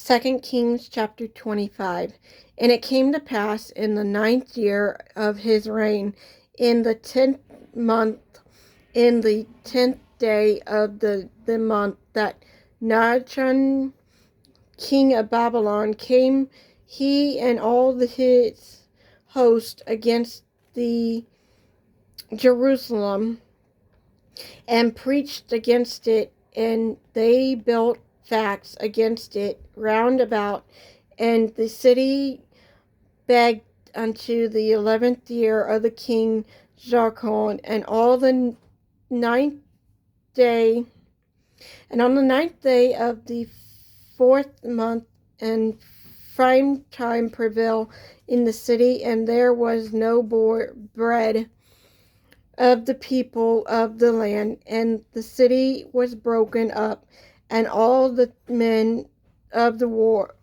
2 Kings chapter 25. And it came to pass in the 9th year of his reign, in the 10th month, in the 10th day of the month, that Nebuchadnezzar, king of Babylon, came, he and all his host, against the Jerusalem, and preached against it, and they built facts against it round about, and the city begged unto the 11th year of the king Zarchon, and all the 9th day, and on the 9th day of the 4th month, and prime time prevailed in the city, and there was no bread of the people of the land, and the city was broken up, and all the men of the war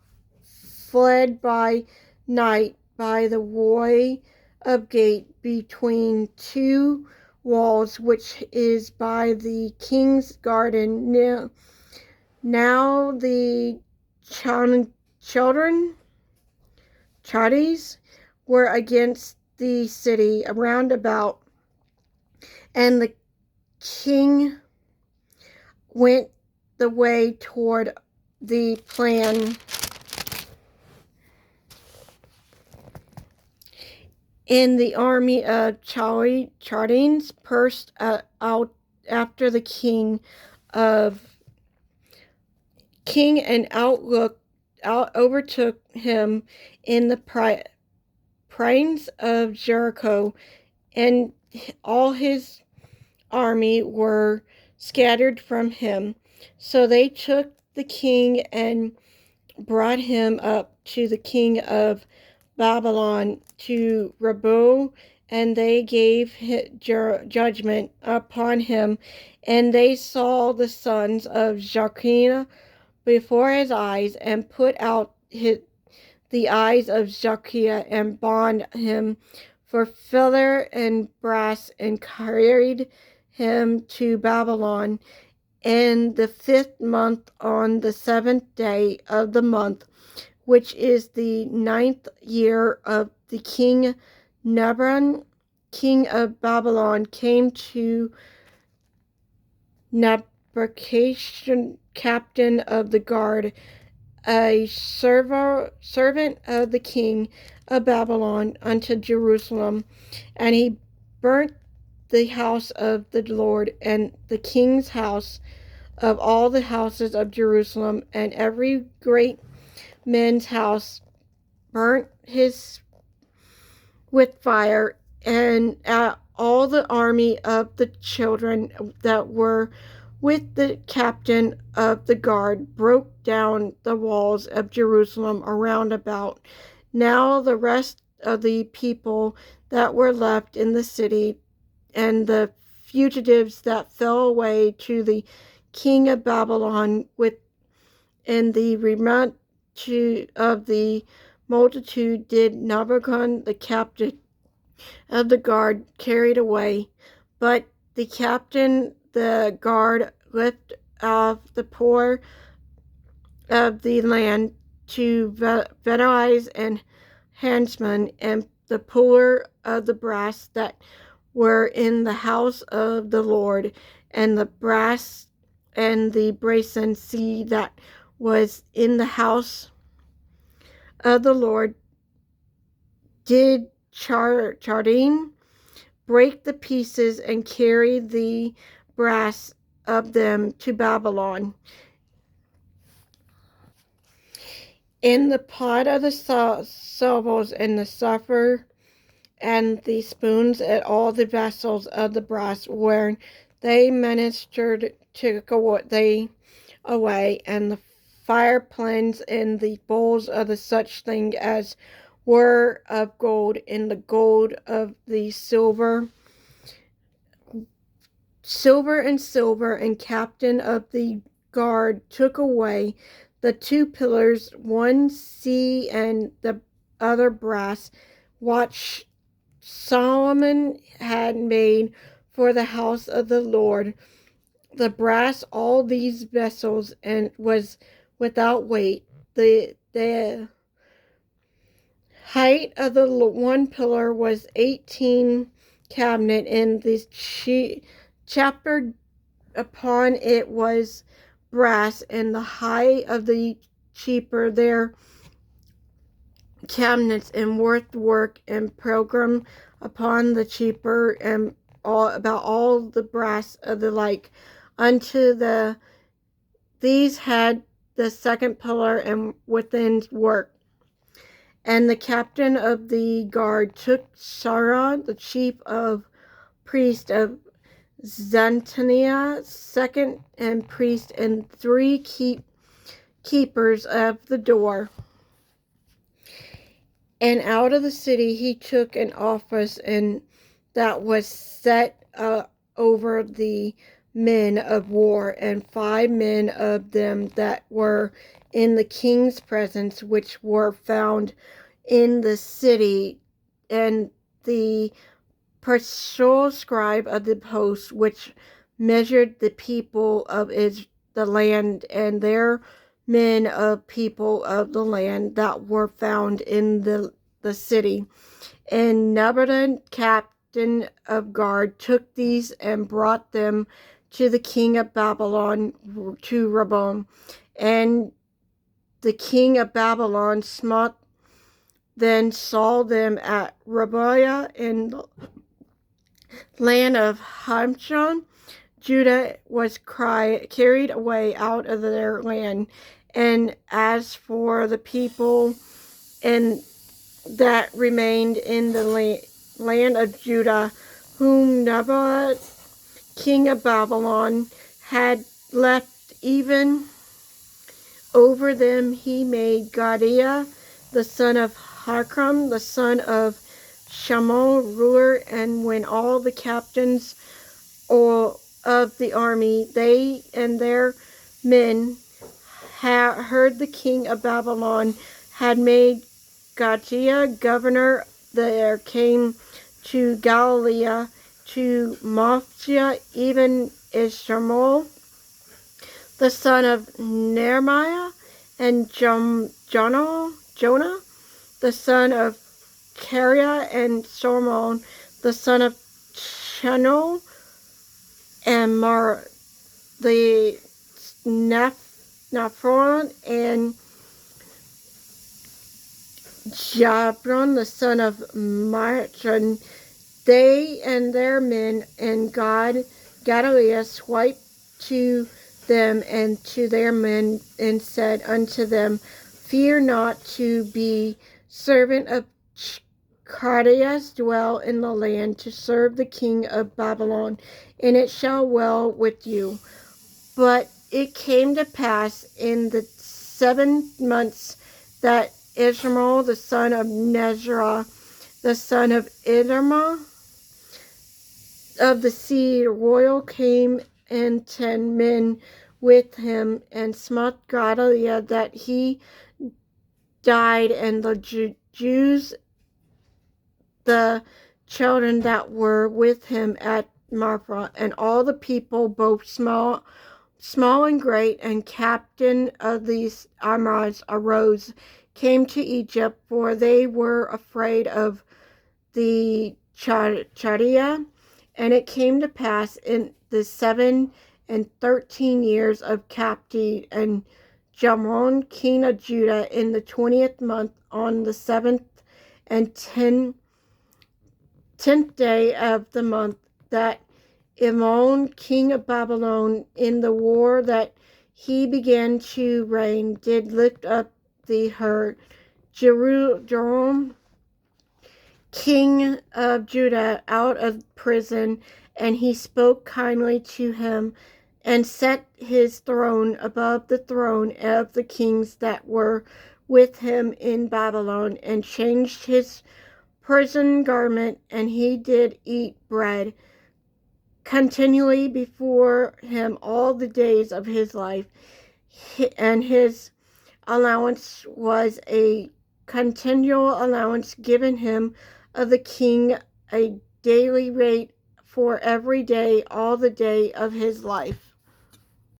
fled by night by the way of gate between two walls, which is by the king's garden. Now the children, Chades, were against the city round about, and the king went the way toward the plan. And the army of Chaldeans burst out after the king, and overtook him in the plains of Jericho, and all his army were scattered from him. So they took the king and brought him up to the king of Babylon, to Riblah, and they gave judgment upon him. And they saw the sons of Jachin before his eyes, and put out the eyes of Zacchaeus, and bound him for silver and brass, and carried him to Babylon. In the 5th month, on the 7th day of the month, which is the 9th year of the king Nebuchadnezzar, king of Babylon, came to Nebuchadnezzar, captain of the guard, a servant of the king of Babylon, unto Jerusalem, and he burnt the house of the Lord, and the king's house, of all the houses of Jerusalem, and every great man's house burnt his with fire, and all the army of the children that were with the captain of the guard broke down the walls of Jerusalem around about. Now the rest of the people that were left in the city, and the fugitives that fell away to the king of Babylon, and the remnant of the multitude, did Nebuchadnezzar, the captain of the guard, carried away. But the captain, the guard, lifted off the poor of the land to Vetterites and handsmen, and the poor of the brass that were in the house of the Lord, and the brass and the brazen sea that was in the house of the Lord, did Chaldean break the pieces, and carry the brass of them to Babylon. In the pot of the silvers, and the sulfur, and the spoons, and all the vessels of the brass, where they ministered, took they away, and the fire plans, and the bowls of the such thing as were of gold, and the gold of the silver, and captain of the guard took away the 2 pillars, one sea and the other brass, which Solomon had made for the house of the Lord. The brass, all these vessels, and was without weight, the height of the one pillar was 18 cabinet, and the chapter upon it was brass, and the height of the cheaper their cabinets and work and program upon the cheaper, and all the brass of the like unto these had the second pillar and within work. And the captain of the guard took Sarah, the chief of priest of Zantania, second and priest, and three keepers of the door. And out of the city he took an office, and that was set over the men of war, and 5 men of them that were in the king's presence, which were found in the city, and the partial scribe of the post, which measured the people of the land, and their men of people of the land that were found in the city. And Nebuchadnezzar, captain of guard, took these and brought them to the king of Babylon, to Rehoboam. And the king of Babylon then saw them at Rabiah in the land of Hamshon. Judah was carried away out of their land. And as for the people and that remained in the land of Judah, whom Nebuchadnezzar, king of Babylon, had left, even over them he made Gedaliah, the son of Hakam, the son of Shallum, ruler. And when all the captains of the army, they and their men, heard the king of Babylon had made Gedaliah governor, there came to Galilee, to Mopsia, even Ishmael, the son of Nehemiah, and Jonah, the son of Kareah, and Solomon, the son of Chenol, and the Nephron, and Jabron, the son of Machon, they and their men, and Gedaliah swiped to them and to their men, and said unto them, Fear not to be servant of Chaldeans, dwell in the land to serve the king of Babylon, and it shall well with you. But it came to pass in the 7 months that Ishmael, the son of Nezra, the son of Iderma, of the seed royal, came, and 10 men with him, and smote Gedaliah that he died, and the Jews, the children that were with him at Marpha, and all the people, both small and great, and captain of these armies, arose, came to Egypt, for they were afraid of the Chaldea. And it came to pass in the 7 and 13 years of captivity, and Jamon, king of Judah, in the 20th month, on the 7th and 10th day of the month, that Amon, king of Babylon, in the war that he began to reign, did lift up the herd. Jeroboam, king of Judah, out of prison, and he spoke kindly to him, and set his throne above the throne of the kings that were with him in Babylon, and changed his prison garment, and he did eat bread continually before him all the days of his life, and his allowance was a continual allowance given him of the king, a daily rate for every day, all the day of his life.